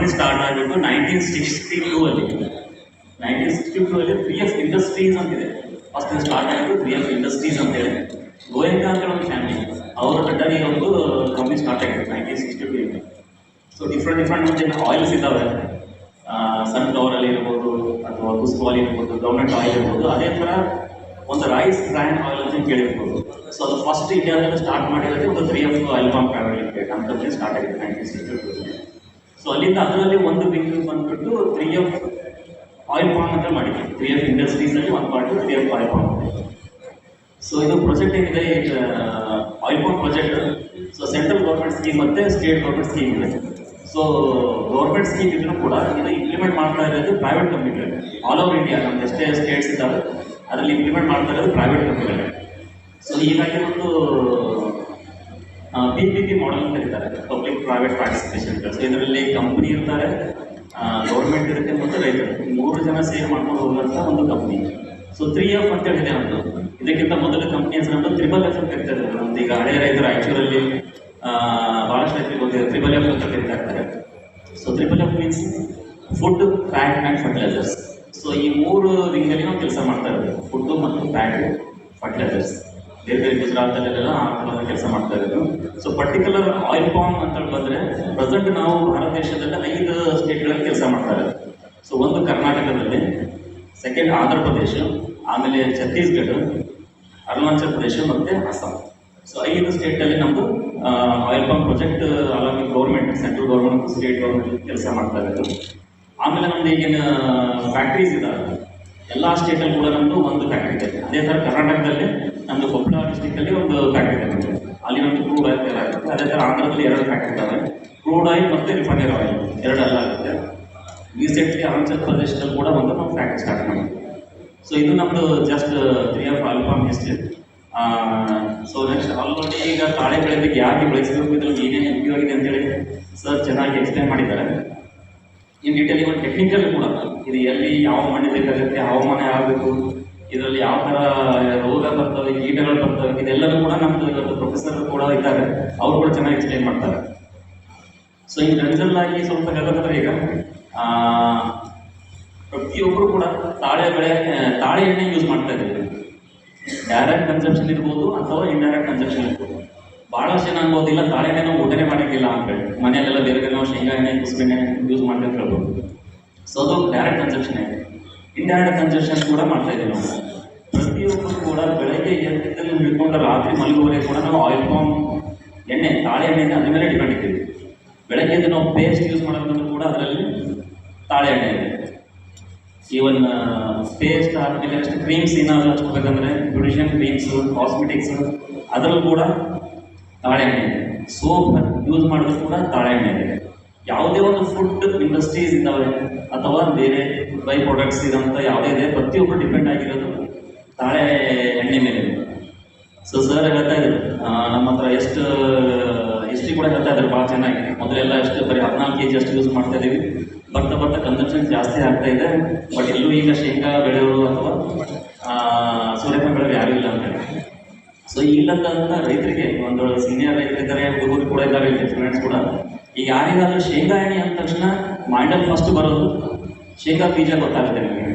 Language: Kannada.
ಕಂಪನಿ ಸ್ಟಾರ್ಟ್ ಆಗಿಬಿಟ್ಟು 1962 ಅಲ್ಲಿ 1962 ಅಲ್ಲಿ 3F ಇಂಡಸ್ಟ್ರೀಸ್ ಅಂತಿದೆ. ಫಸ್ಟ್ ಸ್ಟಾರ್ಟ್ ಆಗಿದ್ದು 3F ಇಂಡಸ್ಟ್ರೀಸ್ ಅಂತೇಳಿ ಗೋಯಂಕ ಅಂತ ಒಂದು ಫ್ಯಾಮಿಲಿ ಅವರ ಅಡ್ಡಾಗಿ ಒಂದು ಕಂಪನಿ ಸ್ಟಾರ್ಟ್ ಆಗಿತ್ತು 1962. ಸೊ ಡಿಫ್ರೆಂಟ್ ಮತ್ತೆ ಆಯಿಲ್ಸ್ ಇದ್ದಾವೆ, ಸನ್ಫ್ಲವರ್ ಅಲ್ಲಿ ಇರ್ಬೋದು ಅಥವಾ ಕುಸ್ಕು ಆಯಿಲ್ ಇರ್ಬೋದು, ಗೌರ್ಮೆಂಟ್ ಆಯಿಲ್ ಇರ್ಬೋದು. ಅದೇ ಥರ ಒಂದು ರೈಸ್ ಬ್ರ್ಯಾಂಡ್ ಆಯಿಲ್ ಅಂತ ಕೇಳಿರ್ಬೋದು. ಸೊ ಅದು ಫಸ್ಟ್ ಇಂಡಿಯಾದಲ್ಲಿ ಸ್ಟಾರ್ಟ್ ಮಾಡಿರೋದೇ ಒಂದು 3F oil palm private limited ನಮ್ಮ ಕಂಪನಿ ಸ್ಟಾರ್ಟ್ ಆಗಿದೆ 1962. ಸೊ ಅಲ್ಲಿಂದ ಅದರಲ್ಲಿ ಒಂದು ವಿಂಗ್ ಬಂದ್ಬಿಟ್ಟು 3F ಆಯಿಲ್ ಪಾಮ್ ಅಂತ ಮಾಡಿದ್ವಿ. 3F ಇಂಡಸ್ಟ್ರೀಸಲ್ಲಿ ಒಂದು part 3F oil palm. So ಇದು ಪ್ರಾಜೆಕ್ಟ್ ಏನಿದೆ, oil palm project. So central government scheme ಮತ್ತು ಸ್ಟೇಟ್ ಗೌರ್ಮೆಂಟ್ ಸ್ಕೀಮ್ ಇದೆ. ಸೊ ಗೌರ್ಮೆಂಟ್ ಸ್ಕೀಮ್ ಇದ್ರೂ ಕೂಡ ಇದು ಇಂಪ್ಲಿಮೆಂಟ್ ಮಾಡ್ತಾ ಇರೋದು ಪ್ರೈವೇಟ್ ಕಂಪ್ನಿಗಳು. ಆಲ್ ಓವರ್ ಇಂಡಿಯಾ ನಮ್ದು ಎಷ್ಟೇ ಸ್ಟೇಟ್ಸ್ ಇದ್ದಾವೆ ಅದರಲ್ಲಿ ಇಂಪ್ಲಿಮೆಂಟ್ ಮಾಡ್ತಾ ಇರೋದು ಪ್ರೈವೇಟ್ ಕಂಪ್ನಿಗಳು. ಸೊ ಹೀಗಾಗಿ ಒಂದು PPP ಮಾಡೆಲ್ ಅಂತ ಇರ್ತಾರೆ, ಪಬ್ಲಿಕ್ ಪ್ರೈವೇಟ್ ಪಾರ್ಟಿಸಿಪೇಷನ್. ಸೊ ಇದರಲ್ಲಿ ಕಂಪ್ನಿ ಇರ್ತಾರೆ, ಗೌರ್ಮೆಂಟ್ ಇರುತ್ತೆ ಮತ್ತು ರೈತರು, 3 ಜನ ಸೇರ್ ಮಾಡ್ಕೊಂಡು ಹೋಗುವಂಥ ಒಂದು ಕಂಪ್ನಿ. ಸೊ 3F ಅಂತ ಹೇಳಿದೆ ಒಂದು. ಇದಕ್ಕಿಂತ ಮೊದಲ ಕಂಪ್ನಿ ಹೆಸರು FFF ಅಂತ ಇರ್ತಾರೆ. ನಮ್ದು ಈಗ ಹಳೆಯ ರೈತರು ಆ್ಯಕ್ಚುರಲ್ಲಿ ಭಾಳಷ್ಟು ರೈತರಿಗೆ ಗೊತ್ತಿದೆ FFF ಅಂತ ಕರೀತಾ ಇರ್ತಾರೆ. So FFF means food, fat and fertilisers. So ಈ 3 ವಿಂಗಲ್ಲಿ ನಾವು ಕೆಲಸ ಮಾಡ್ತಾ ಇರೋದು, ಫುಡ್ಡು ಮತ್ತು ಫ್ಯಾಟ್, ಫರ್ಟಿಲೈಸರ್ಸ್. ಬೇರೆ ಬೇರೆ ಗುಜರಾತಲ್ಲೆಲ್ಲ ಆ ಥರ ಕೆಲಸ ಮಾಡ್ತಾ ಇರೋದು. ಸೊ ಪರ್ಟಿಕ್ಯುಲರ್ ಆಯಿಲ್ ಪಾಮ್ ಅಂತ ಬಂದರೆ ಪ್ರೆಸೆಂಟ್ ನಾವು ಭಾರತ ದೇಶದಲ್ಲಿ 5 ಸ್ಟೇಟ್ಗಳಲ್ಲಿ ಕೆಲಸ ಮಾಡ್ತಾ ಇರೋದು. ಸೊ ಒಂದು ಕರ್ನಾಟಕದಲ್ಲಿ, ಸೆಕೆಂಡ್ ಆಂಧ್ರ ಪ್ರದೇಶ, ಆಮೇಲೆ ಛತ್ತೀಸ್ಗಢ, ಅರುಣಾಚಲ್ ಪ್ರದೇಶ ಮತ್ತು ಅಸ್ಸಾಂ. ಸೊ 5 ಸ್ಟೇಟಲ್ಲಿ ನಮ್ಮದು oil palm project along government, central government, state government ಕೆಲಸ ಮಾಡ್ತಾ ಇರೋದು. ಆಮೇಲೆ ನಮ್ಮದು ಈಗಿನ ಫ್ಯಾಕ್ಟ್ರೀಸ್ ಇದ್ದಾವೆ, ಎಲ್ಲ ಸ್ಟೇಟಲ್ಲಿ ಕೂಡ ನಮ್ಮದು ಒಂದು ಫ್ಯಾಕ್ಟ್ರಿ ಇದೆ. ಅದೇ ಥರ ಕರ್ನಾಟಕದಲ್ಲಿ ನಮ್ಮದು ಕೊಪ್ಪಳ ಡಿಸ್ಟಿಕಲ್ಲಿ ಒಂದು ಫ್ಯಾಕ್ಟ್ರಿ ಇದೆ, ಅಲ್ಲಿ ನಮ್ಮದು ಕ್ರೂಡ್ ಆಯಿಲ್ ಎಲ್ಲ ಆಗುತ್ತೆ. ಅದೇ ಥರ ಆಂಧ್ರದಲ್ಲಿ 2 ಫ್ಯಾಕ್ಟ್ರಿ ಇದ್ದಾವೆ, ಕ್ರೂಡ್ ಆಯಿಲ್ ಮತ್ತು ರಿಫೈನರಿ ಆಯಿಲ್ 2 ಎಲ್ಲ ಆಗುತ್ತೆ. ರೀಸೆಂಟ್ಲಿ ಅರುಣಾಚಲ್ ಪ್ರದೇಶದಲ್ಲಿ ಕೂಡ ಒಂದು ನಾವು ಫ್ಯಾಕ್ಟ್ರಿ ಸ್ಟಾರ್ಟ್ ಮಾಡಿದ್ವಿ. ಸೊ ಇದು ನಮ್ಮದು just 3F oil palm history. So next already ಈಗ ತಾಳೆ ಬೆಳೆದಕ್ಕೆ ಯಾಕೆ ಬೆಳೆಸಬೇಕು, ಇದ್ರಲ್ಲಿ ಏನೇನು ಉಪಯೋಗ ಇದೆ ಅಂತೇಳಿ ಸರ್ ಚೆನ್ನಾಗಿ ಎಕ್ಸ್ಪ್ಲೇನ್ ಮಾಡಿದ್ದಾರೆ. ಇನ್ ಡೀಟೇಲ್ ಒಂದು ಟೆಕ್ನಿಕಲ್ ಕೂಡ ಇದು ಎಲ್ಲಿ ಯಾವ ಮಣ್ಣು ಬೇಕಾಗುತ್ತೆ, ಹವಾಮಾನ ಆಗಬೇಕು, ಇದರಲ್ಲಿ ಯಾವ ಥರ ರೋಗ ಬರ್ತವೆ, ಕೀಟಗಳು ಬರ್ತವೆ, ಇದೆಲ್ಲವೂ ಕೂಡ ನಮ್ಮದು ಇವತ್ತು ಪ್ರೊಫೆಸರ್ ಕೂಡ ಇದ್ದಾರೆ, ಅವರು ಕೂಡ ಚೆನ್ನಾಗಿ ಎಕ್ಸ್ಪ್ಲೇನ್ ಮಾಡ್ತಾರೆ. ಸೊ ಈ ಜನರಲ್ ಆಗಿ ಸ್ವಲ್ಪ ಹೇಳಬೇಕಂದ್ರೆ ಈಗ ಪ್ರತಿಯೊಬ್ಬರು ಕೂಡ ತಾಳೆ ಎಣ್ಣೆ ಯೂಸ್ ಮಾಡ್ತಾ ಇದ್ದೀವಿ. ಡೈರೆಕ್ಟ್ ಕನ್ಸಂಪ್ಷನ್ ಇರ್ಬೋದು ಅಥವಾ ಇಂಡೈರೆಕ್ಟ್ ಕನ್ಸಂಪ್ಷನ್ ಇರ್ಬೋದು. ಭಾಳಷ್ಟು ಜನ ಅನ್ಬೋದಿಲ್ಲ ತಾಳೆ ಎಣ್ಣೆ ನಾವು ಊಟನೇ ಮಾಡಿದ್ದಿಲ್ಲ ಅಂತೇಳಿ, ಮನೆಯಲ್ಲೆಲ್ಲ ಬೇರೆ ಬೇರೆ ನಾವು ಶೇಂಗಾ ಎಣ್ಣೆ, ಕುಸುಬೆ ಎಣ್ಣೆ ಯೂಸ್ ಮಾಡ್ತಾ ಹೇಳ್ಬೋದು. ಸೊ ಅದು ಡೈರೆಕ್ಟ್ ಕನ್ಸಂಪ್ಷನ್ ಇದೆ. ಇಂಡೈರೆಕ್ಟ್ ಕನ್ಸಂಪ್ಷನ್ ಕೂಡ ಮಾಡ್ತಾ ಇದ್ದೀವಿ ನಾವು. ಪ್ರತಿಯೊಬ್ಬರು ಕೂಡ ಬೆಳಗ್ಗೆ ಎದ್ದಲ್ಲಿ ಹಿಡ್ಕೊಂಡು ರಾತ್ರಿ ಮಲಗುವವರೆಗೆ ಕೂಡ ನಾವು ಆಯಿಲ್ ಪಾಮ್ ಎಣ್ಣೆ, ತಾಳೆ ಎಣ್ಣೆಯಿಂದ ಅದ್ರ ಮೇಲೆ ಡಿಪೆಂಡ್ ಇದ್ದೀವಿ. ಬೆಳಗ್ಗೆ ಎದ್ದು ನಾವು ಪೇಸ್ಟ್ ಯೂಸ್ ಮಾಡೋದ್ರೂ ಕೂಡ ಅದರಲ್ಲಿ ತಾಳೆ ಎಣ್ಣೆ ಇದೆ. ಈವನ್ ಪೇಸ್ಟ್ ಆದಮೇಲೆ ಅಷ್ಟು ಕ್ರೀಮ್ಸ್ ಏನಾದರೂ ಹಚ್ಕೋಬೇಕಂದ್ರೆ ಬ್ಯೂಟಿಷಿಯನ್ ಕ್ರೀಮ್ಸು, ಕಾಸ್ಮೆಟಿಕ್ಸು ಅದರಲ್ಲೂ ಕೂಡ ತಾಳೆ ಎಣ್ಣೆ ಇದೆ. ಸೋಪ್ ಯೂಸ್ ಮಾಡೋದು ಕೂಡ ತಾಳೆ ಎಣ್ಣೆ ಇದೆ. ಯಾವುದೇ ಒಂದು ಫುಡ್ ಇಂಡಸ್ಟ್ರೀಸ್ ಇದ್ದಾವೆ ಅಥವಾ ಬೇರೆ ಬೈ ಪ್ರಾಡಕ್ಟ್ಸ್ ಇದಂತ ಯಾವುದೇ ಇದೆ, ಪ್ರತಿಯೊಬ್ಬರು ಡಿಪೆಂಡ್ ಆಗಿರೋದು ತಾಳೆ ಎಣ್ಣೆ ಮೇಲೆ. ಸೊ ಸರ್ ಹೇಳ್ತಾ ಇದ್ರು ನಮ್ಮ ಹತ್ರ ಎಷ್ಟು ಹಿಸ್ಟ್ರಿ ಕೂಡ ಹೇಳ್ತಾ ಇದ್ದಾರೆ ಭಾಳ ಚೆನ್ನಾಗಿ. ಮೊದಲೆಲ್ಲ ಎಷ್ಟು ಬರೀ 14 kg ಅಷ್ಟು ಯೂಸ್ ಮಾಡ್ತಾ ಇದ್ದೀವಿ, ಬರ್ತಾ ಬರ್ತಾ ಕನ್ಸಂಪ್ಷನ್ ಜಾಸ್ತಿ ಆಗ್ತಾ ಇದೆ. ಬಟ್ ಎಲ್ಲೂ ಈಗ ಶೇಂಗಾ ಬೆಳೆಯೋರು ಅಥವಾ ಸೂರ್ಯಕಾಂತಿ ಬೆಳೆಯೋರು ಯಾರೂ ಇಲ್ಲ ಅಂತ ಹೇಳಿ. ಸೊ ಇಲ್ಲಂತ ರೈತರಿಗೆ ಒಂದು ಸೀನಿಯರ್ ರೈತರಿದ್ದಾರೆ, ಹುಡುಗರು ಕೂಡ ಇದ್ದಾರೆ, ಸ್ಟೂಡೆಂಟ್ಸ್ ಕೂಡ. ಈಗ ಯಾರಿಗಾದ್ರೂ ಶೇಂಗಾ ಎಣ್ಣೆ ಅಂದ ತಕ್ಷಣ ಮೈಂಡಲ್ಲಿ ಫಸ್ಟ್ ಬರೋದು ಶೇಂಗಾ ಬೀಜ ಗೊತ್ತಾಗುತ್ತೆ ನಿಮಗೆ.